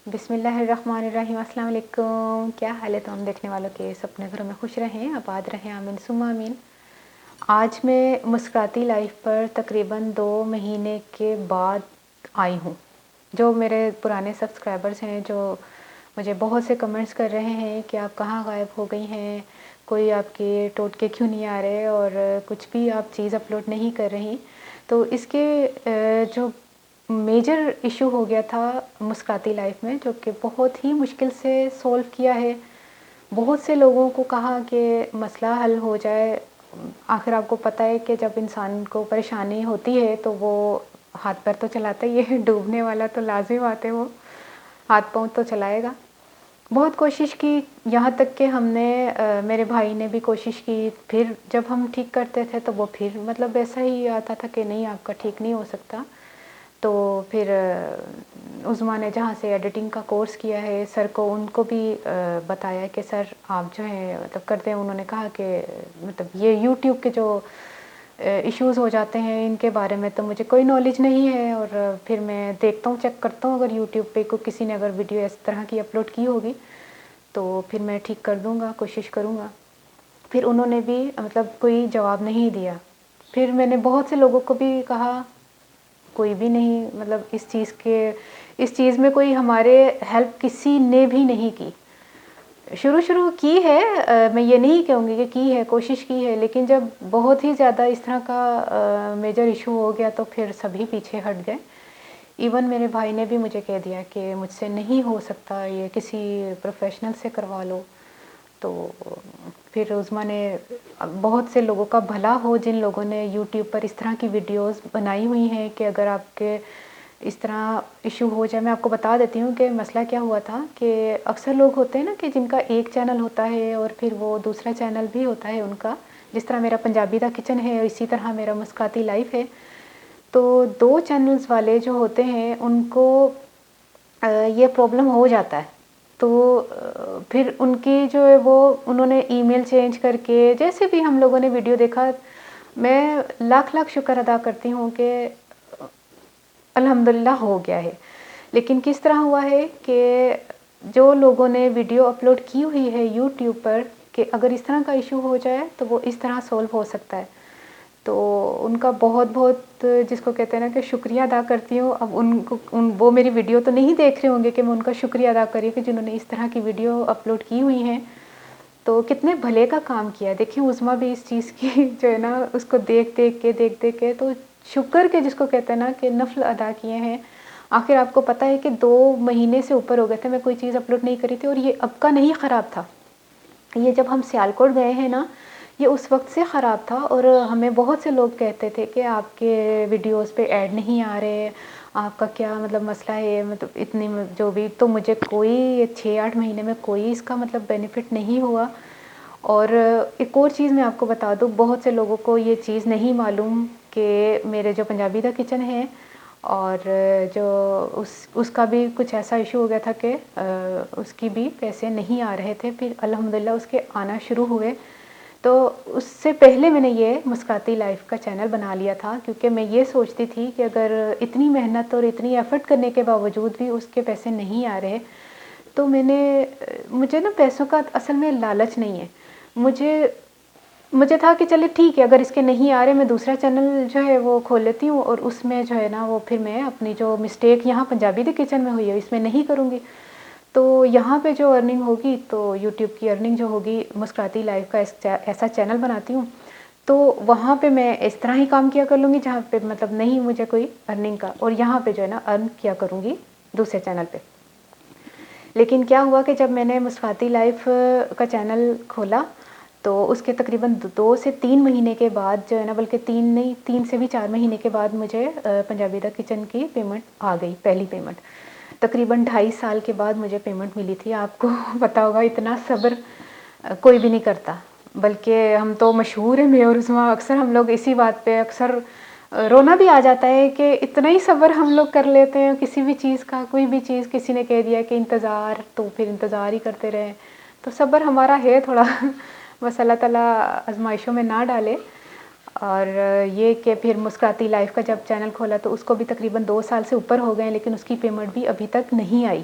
बिस्मिल्लाहिर्रहमानिर्रहीम। अस्सलाम वालेकुम। क्या हाल है तमाम देखने वालों के? अपने घरों में खुश रहें, आबाद रहें, आमीन सुम्मा आमीन। आज मैं मुस्कुराती लाइफ पर तकरीबन 2 महीने के बाद आई हूँ। जो मेरे पुराने सब्सक्राइबर्स हैं, जो मुझे बहुत से कमेंट्स कर रहे हैं कि आप कहाँ गायब हो गई हैं, कोई आपके टोटके क्यों नहीं आ रहे और कुछ भी आप चीज़ अपलोड नहीं कर रही। तो इसके जो मेजर इशू हो गया था मुस्कुराती लाइफ में, जो कि बहुत ही मुश्किल से सॉल्व किया है। बहुत से लोगों को कहा कि मसला हल हो जाए। आखिर आपको पता है कि जब इंसान को परेशानी होती है तो वो हाथ पैर तो चलाता ही है, डूबने वाला तो लाजिम बात है, वो हाथ पाँव तो चलाएगा। बहुत कोशिश की, यहाँ तक कि हमने मेरे भाई ने भी कोशिश की। फिर जब हम ठीक करते थे तो वो फिर मतलब ऐसा ही आता था कि नहीं, आपका ठीक नहीं हो सकता। तो फिर उज़्मा ने जहाँ से एडिटिंग का कोर्स किया है, सर को उनको भी बताया कि सर आप जो है मतलब करते हैं। उन्होंने कहा कि मतलब ये यूट्यूब के जो इश्यूज़ हो जाते हैं, इनके बारे में तो मुझे कोई नॉलेज नहीं है, और फिर मैं देखता हूँ, चेक करता हूँ, अगर यूट्यूब पे को किसी ने अगर वीडियो इस तरह की अपलोड की होगी तो फिर मैं ठीक कर दूँगा, कोशिश करूँगा। फिर उन्होंने भी मतलब कोई जवाब नहीं दिया। फिर मैंने बहुत से लोगों को भी कहा, कोई भी नहीं, मतलब इस चीज़ में कोई हमारे हेल्प किसी ने भी नहीं की। शुरू की है, मैं ये नहीं कहूँगी कि की है, कोशिश की है, लेकिन जब बहुत ही ज़्यादा इस तरह का मेजर इशू हो गया तो फिर सभी पीछे हट गए। इवन मेरे भाई ने भी मुझे कह दिया कि मुझसे नहीं हो सकता, ये किसी प्रोफेशनल से करवा लो। तो फिर उज़्मा ने बहुत से लोगों का भला हो, जिन लोगों ने यूट्यूब पर इस तरह की वीडियोस बनाई हुई हैं कि अगर आपके इस तरह इशू हो जाए। मैं आपको बता देती हूँ कि मसला क्या हुआ था कि अक्सर लोग होते हैं ना कि जिनका एक चैनल होता है और फिर वो दूसरा चैनल भी होता है उनका, जिस तरह मेरा पंजाबी दा किचन है, इसी तरह मेरा मुस्कुराती लाइफ है। तो 2 चैनल्स वाले जो होते हैं उनको ये प्रॉब्लम हो जाता है। तो फिर उनकी जो है वो उन्होंने ईमेल चेंज करके, जैसे भी हम लोगों ने वीडियो देखा, मैं लाख-लाख शुक्र अदा करती हूँ कि अल्हम्दुलिल्लाह हो गया है। लेकिन किस तरह हुआ है कि जो लोगों ने वीडियो अपलोड की हुई है यूट्यूब पर कि अगर इस तरह का इशू हो जाए तो वो इस तरह सॉल्व हो सकता है। तो उनका बहुत-बहुत, जिसको कहते हैं ना, कि शुक्रिया अदा करती हूँ। अब उनको वो मेरी वीडियो तो नहीं देख रहे होंगे कि मैं उनका शुक्रिया अदा कर रही हूँ कि जिन्होंने इस तरह की वीडियो अपलोड की हुई हैं। तो कितने भले का काम किया है। देखिए उज़्मा भी इस चीज़ की जो है ना, उसको देख-देख के तो शुक्र के, जिसको कहते हैं ना, कि नफ़्ल अदा किए हैं। आखिर आपको पता है कि 2 महीने से ऊपर हो गए थे मैं कोई चीज़ अपलोड नहीं करी थी, और ये अब का नहीं ख़राब था। ये जब हम सियालकोट गए हैं ना, ये उस वक़्त से ख़राब था, और हमें बहुत से लोग कहते थे कि आपके वीडियोज़ पे ऐड नहीं आ रहे, आपका क्या मतलब मसला है, मतलब इतनी जो भी। तो मुझे कोई 6-8 महीने में कोई इसका मतलब बेनिफिट नहीं हुआ। और एक और चीज़ मैं आपको बता दूँ, बहुत से लोगों को ये चीज़ नहीं मालूम कि मेरे जो पंजाबी दा किचन है, और जो उसका भी कुछ ऐसा इशू हो गया था कि उसकी भी पैसे नहीं आ रहे थे। फिर अल्हम्दुलिल्लाह उसके आना शुरू हुए। तो उससे पहले मैंने ये मुस्कुराती लाइफ का चैनल बना लिया था, क्योंकि मैं ये सोचती थी कि अगर इतनी मेहनत और इतनी एफ़र्ट करने के बावजूद भी उसके पैसे नहीं आ रहे, तो मुझे ना पैसों का असल में लालच नहीं है। मुझे मुझे था कि चलिए ठीक है, अगर इसके नहीं आ रहे, मैं दूसरा चैनल जो है वो खोल लेती हूँ, और उसमें जो है ना वो फिर मैं अपनी जो मिस्टेक यहाँ पंजाबी द किचन में हुई है इसमें नहीं करूँगी। तो यहाँ पे जो अर्निंग होगी, तो यूट्यूब की अर्निंग जो होगी, मुस्कुराती लाइफ का ऐसा चैनल बनाती हूँ, तो वहाँ पे मैं इस तरह ही काम किया कर लूँगी जहाँ पे मतलब नहीं मुझे कोई अर्निंग का, और यहाँ पे जो है ना अर्न किया करूँगी दूसरे चैनल पे। लेकिन क्या हुआ कि जब मैंने मुस्कुराती लाइफ का चैनल खोला, तो उसके तकरीबन 2 से 3 महीने के बाद जो है ना, बल्कि 3 नहीं, 3 से भी 4 महीने के बाद मुझे पंजाबी दा किचन की पेमेंट आ गई, पहली पेमेंट। तकरीबन 2.5 साल के बाद मुझे पेमेंट मिली थी। आपको पता होगा इतना सब्र कोई भी नहीं करता। बल्कि हम तो मशहूर हैं, मैं और उस्मा, अक्सर हम लोग इसी बात पे अक्सर रोना भी आ जाता है कि इतना ही सब्र हम लोग कर लेते हैं किसी भी चीज़ का। कोई भी चीज़ किसी ने कह दिया कि इंतज़ार, तो फिर इंतज़ार ही करते रहें। तो सब्र हमारा है थोड़ा बस अल्लाह ताला आज़माइशों में ना डाले। और ये कि फिर मुस्कुराती लाइफ का जब चैनल खोला तो उसको भी तकरीबन 2 साल से ऊपर हो गए, लेकिन उसकी पेमेंट भी अभी तक नहीं आई।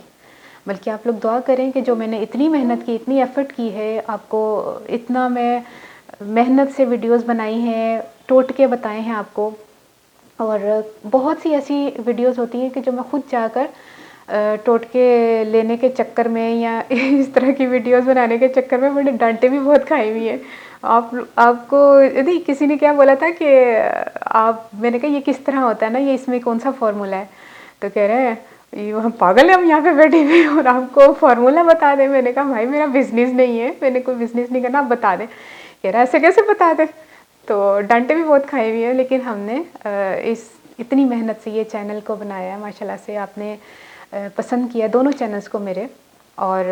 बल्कि आप लोग दुआ करें कि जो मैंने इतनी मेहनत की, इतनी एफ़र्ट की है, आपको इतना मैं मेहनत से वीडियोस बनाई हैं, टोटके बताए हैं आपको, और बहुत सी ऐसी वीडियोस होती हैं कि जो मैं खुद जाकर टोटके लेने के चक्कर में या इस तरह की वीडियोस बनाने के चक्कर में मैंने डांटें भी बहुत खाई हुई हैं। आपको यदि किसी ने क्या बोला था कि मैंने कहा ये किस तरह होता है ना, ये इसमें कौन सा फार्मूला है, तो कह रहे हैं ये हम पागल है, हम यहाँ पे बैठे हुए हैं और आपको फार्मूला बता दें। मैंने कहा भाई मेरा बिजनेस नहीं है, मैंने कोई बिजनेस नहीं करना, आप बता दें। कह रहा ऐसे कैसे बता दें। तो डांटे भी बहुत खाई हुई है, लेकिन हमने इतनी मेहनत से ये चैनल को बनाया, माशाल्लाह से आपने पसंद किया दोनों चैनल्स को मेरे। और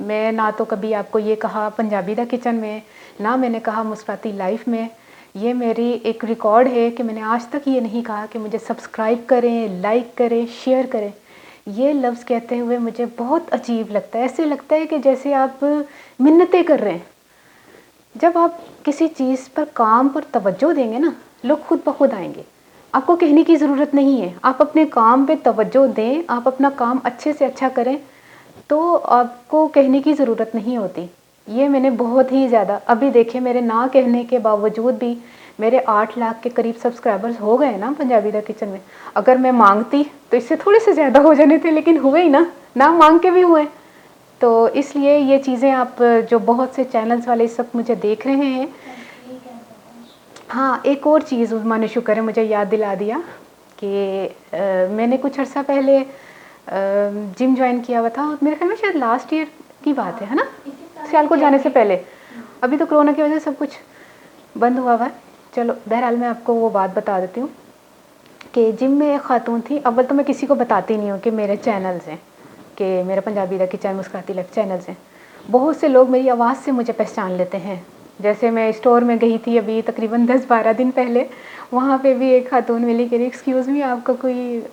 मैं ना तो कभी आपको ये कहा पंजाबी दा किचन में, ना मैंने कहा मुस्कुराती लाइफ में। ये मेरी एक रिकॉर्ड है कि मैंने आज तक ये नहीं कहा कि मुझे सब्सक्राइब करें, लाइक करें, शेयर करें। ये लफ्ज़ कहते हुए मुझे बहुत अजीब लगता है। ऐसे लगता है कि जैसे आप मिन्नतें कर रहे हैं। जब आप किसी चीज़ पर, काम पर तवज्जो देंगे ना, लोग खुद ब खुद आएंगे। आपको कहने की ज़रूरत नहीं है, आप अपने काम पे तवज्जो दें, आप अपना काम अच्छे से अच्छा करें, तो आपको कहने की ज़रूरत नहीं होती। ये मैंने बहुत ही ज़्यादा, अभी देखिए मेरे ना कहने के बावजूद भी मेरे 8 लाख के करीब सब्सक्राइबर्स हो गए ना पंजाबी दा किचन में। अगर मैं मांगती तो इससे थोड़े से ज़्यादा हो जाने थे, लेकिन हुए ही ना मांग के भी हुए। तो इसलिए ये चीज़ें, आप जो बहुत से चैनल्स वाले इस वक्त मुझे देख रहे हैं। हाँ, एक और चीज़ उस्मा ने शुक्र है मुझे याद दिला दिया कि मैंने कुछ अर्सा पहले जिम ज्वाइन किया हुआ था, मेरे ख्याल में शायद लास्ट ईयर की बात है ना, सियालकोट जाने से पहले। अभी तो कोरोना की वजह से सब कुछ बंद हुआ है। चलो बहरहाल मैं आपको वो बात बता देती हूँ कि जिम में एक खातून थी। अव्वल तो मैं किसी को बताती नहीं हूँ कि मेरे चैनल्स हैं, कि मेरा पंजाबी दा किचन, मुस्कुराती लाइफ चैनल्स हैं। बहुत से लोग मेरी आवाज़ से मुझे पहचान लेते हैं। जैसे मैं स्टोर में गई थी अभी तकरीबन 10-12 दिन पहले, वहाँ पे भी एक खातून मिली कह रही एक्सक्यूज़ मी, आपका कोई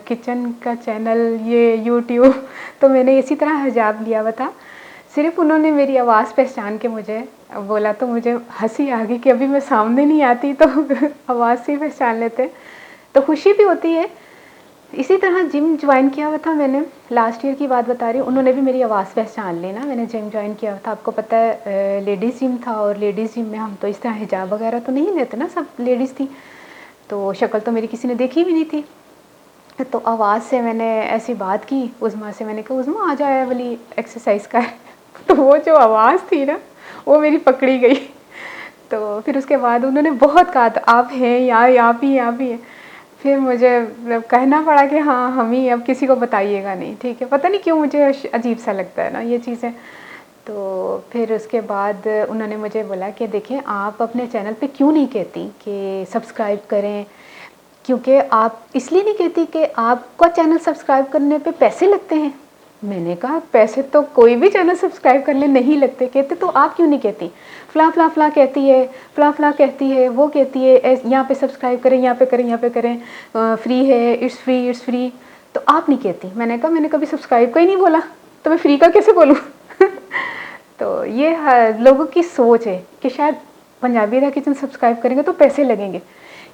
किचन का चैनल, ये यूट्यूब। तो मैंने इसी तरह हिजाब लिया हुआ था। सिर्फ उन्होंने मेरी आवाज़ पहचान के मुझे बोला तो मुझे हंसी आ गई कि अभी मैं सामने नहीं आती तो आवाज़ से ही पहचान लेते। तो खुशी भी होती है। इसी तरह जिम ज्वाइन किया हुआ था मैंने, लास्ट ईयर की बात बता रही हूँ। उन्होंने भी मेरी आवाज़ पहचान ली ना, मैंने जिम ज्वाइन किया हुआ था। आपको पता है लेडीज़ जिम था, और लेडीज़ जिम में हम तो इस तरह हिजाब वगैरह तो नहीं लेते ना, सब लेडीज़ थी, तो शक्ल तो मेरी किसी ने देखी भी नहीं थी। तो आवाज़ से मैंने ऐसी बात की उज़मा से, मैंने कहा उज़मा आ जाए वाली एक्सरसाइज कर। तो वो जो आवाज़ थी ना, वो मेरी पकड़ी गई। तो फिर उसके बाद उन्होंने बहुत कहा था आप हैं यार, आप ही हैं। फिर मुझे कहना पड़ा कि हाँ हम ही, अब किसी को बताइएगा नहीं, ठीक है। पता नहीं क्यों मुझे अजीब सा लगता है ना ये चीज़ें। तो फिर उसके बाद उन्होंने मुझे बोला कि देखें आप अपने चैनल पे क्यों नहीं कहती कि सब्सक्राइब करें, क्योंकि आप इसलिए नहीं कहती कि आपका चैनल सब्सक्राइब करने पे पैसे लगते हैं। मैंने कहा पैसे तो कोई भी चैनल सब्सक्राइब करने नहीं लगते। कहते तो आप क्यों नहीं कहती, फ़ला कहती है, फ़ला कहती है, वो कहती है यहाँ पे सब्सक्राइब करें, यहाँ पे करें, यहाँ पे करें, फ्री है, इट्स फ्री, तो आप नहीं कहती। मैंने कहा मैंने कभी सब्सक्राइब का ही नहीं बोला, तो मैं फ्री का कैसे बोलूँ। तो ये लोगों की सोच है कि शायद पंजाबी दा किचन सब्सक्राइब करेंगे तो पैसे लगेंगे,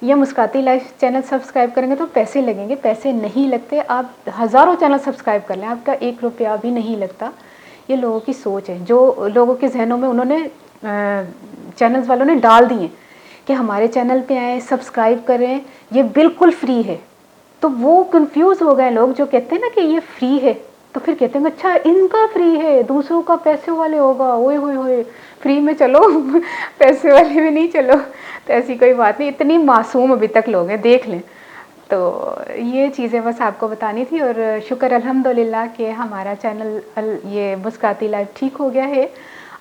या मुस्कुराती लाइफ चैनल सब्सक्राइब करेंगे तो पैसे लगेंगे। पैसे नहीं लगते। आप हज़ारों चैनल सब्सक्राइब कर लें, आपका 1 रुपया भी नहीं लगता। ये लोगों की सोच है, जो लोगों के जहनों में उन्होंने चैनल्स वालों ने डाल दिए कि हमारे चैनल पे आए, सब्सक्राइब करें, ये बिल्कुल फ्री है। तो वो कंफ्यूज हो गए लोग, जो कहते हैं ना कि ये फ्री है, तो फिर कहते हैं अच्छा इनका फ्री है, दूसरों का पैसे वाले होगा, ओए होए होए फ्री में चलो पैसे वाले में नहीं चलो। तो ऐसी कोई बात नहीं, इतनी मासूम अभी तक लोग हैं, देख लें। तो ये चीज़ें बस आपको बतानी थी। और शुक्र अल्हम्दुलिल्लाह कि हमारा चैनल ये मुस्कुराती लाइफ ठीक हो गया है।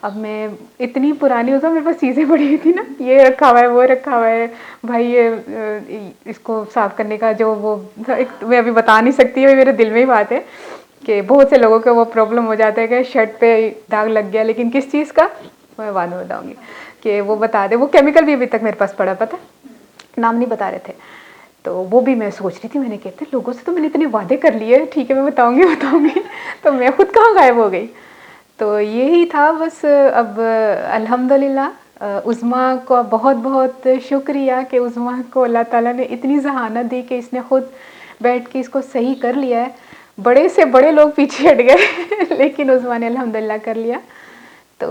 अब मैं इतनी पुरानी हो गई, मेरे पास चीज़ें पड़ी हुई थी ना, ये रखा हुआ है, वो रखा हुआ है, भाई ये इसको साफ़ करने का जो वो मैं अभी बता नहीं सकती, है मेरे दिल में ही बात है कि बहुत से लोगों को वो प्रॉब्लम हो जाता है कि शर्ट पे दाग लग गया, लेकिन किस चीज़ का मैं बाद में बताऊँगी कि वो बता दे। वो केमिकल भी अभी तक मेरे पास पड़ा, पता नाम नहीं बता रहे थे। तो वो भी मैं सोच रही थी, मैंने कहते लोगों से तो मैंने इतने वादे कर लिए, ठीक है मैं बताऊँगी तो मैं खुद कहाँ गायब हो गई। तो यही था बस। अब अल्हम्दुलिल्लाह उज़मा को बहुत बहुत शुक्रिया कि उज़मा को अल्लाह ताला ने इतनी ज़हानत दी कि इसने ख़ुद बैठ के इसको सही कर लिया है। बड़े से बड़े लोग पीछे हट गए लेकिन उस्मा ने अल्हम्दुलिल्लाह कर लिया। तो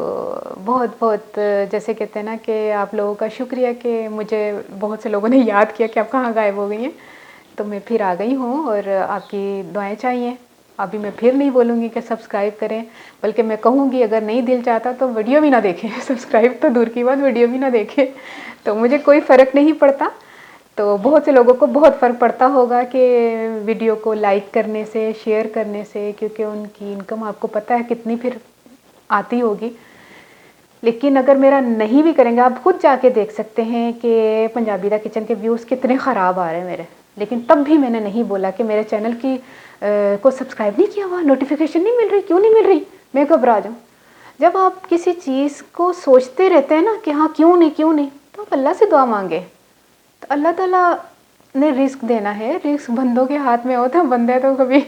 बहुत बहुत जैसे कहते हैं ना कि आप लोगों का शुक्रिया कि मुझे बहुत से लोगों ने याद किया कि आप कहाँ गायब हो गई हैं। तो मैं फिर आ गई हूँ और आपकी दुआएं चाहिए। अभी मैं फिर नहीं बोलूँगी कि सब्सक्राइब करें, बल्कि मैं कहूँगी अगर नहीं दिल चाहता तो वीडियो भी ना देखें सब्सक्राइब तो दूर की बात, वीडियो भी ना देखें। तो मुझे कोई फ़र्क नहीं पड़ता। तो बहुत से लोगों को बहुत फ़र्क पड़ता होगा कि वीडियो को लाइक करने से, शेयर करने से, क्योंकि उनकी इनकम आपको पता है कितनी फिर आती होगी। लेकिन अगर मेरा नहीं भी करेंगे, आप खुद जाके देख सकते हैं कि पंजाबी दा किचन के व्यूज़ कितने ख़राब आ रहे हैं मेरे। लेकिन तब भी मैंने नहीं बोला कि मेरे चैनल की को सब्सक्राइब नहीं किया हुआ, नोटिफिकेशन नहीं मिल रही, क्यों नहीं मिल रही, मैं घबरा जाऊँ। जब आप किसी चीज़ को सोचते रहते हैं ना कि हाँ क्यों नहीं क्यों नहीं, तो आप अल्लाह से दुआ मांगे। तो अल्लाह ताला ने रिस्क देना है, रिस्क बंदों के हाथ में होता है। बंदे तो कभी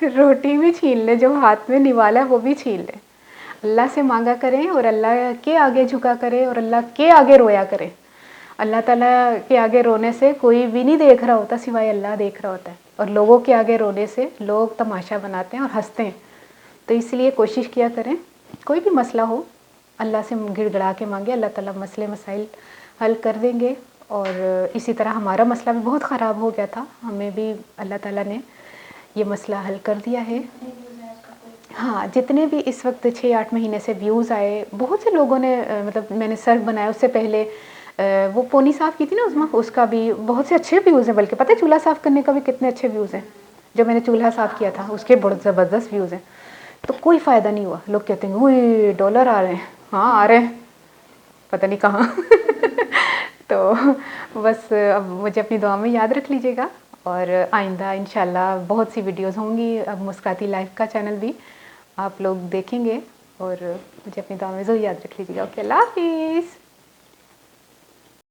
रोटी भी छीन ले, जो हाथ में निवाला है वो भी छीन ले। अल्लाह से मांगा करें और अल्लाह के आगे झुका करें और अल्लाह के आगे रोया करें। अल्लाह ताला के आगे रोने से कोई भी नहीं देख रहा होता, सिवाय अल्लाह देख रहा होता है। और लोगों के आगे रोने से लोग तमाशा बनाते हैं और हंसते हैं। तो इसलिए कोशिश किया करें, कोई भी मसला हो अल्लाह से गिड़गिड़ा के मांगे, अल्लाह ताला मसले मसाइल हल कर देंगे। और इसी तरह हमारा मसला भी बहुत ख़राब हो गया था, हमें भी अल्लाह ताला ने ये मसला हल कर दिया है। हाँ, जितने भी इस वक्त 6-8 महीने से व्यूज़ आए, बहुत से लोगों ने मतलब मैंने सर्फ बनाया उससे पहले वो पोनी साफ़ की थी ना उस्मा, उसका भी बहुत से अच्छे व्यूज़ हैं। बल्कि पता है चूल्हा साफ़ करने का भी कितने अच्छे व्यूज़ हैं। जो मैंने चूल्हा साफ़ किया था उसके बहुत ज़बरदस्त व्यूज़ हैं। तो कोई फ़ायदा नहीं हुआ। लोग कहते हैं ओए डॉलर आ रहे हैं, हाँ आ रहे हैं, पता नहीं कहाँ तो बस अब मुझे अपनी दुआ में याद रख लीजिएगा। और आइंदा इंशाल्लाह बहुत सी वीडियोज़ होंगी। अब मुस्काती लाइफ का चैनल भी आप लोग देखेंगे और मुझे अपनी दुआ में ज़रूर याद रख लीजिएगा। ओके, अल्लाह हाफ़िज़।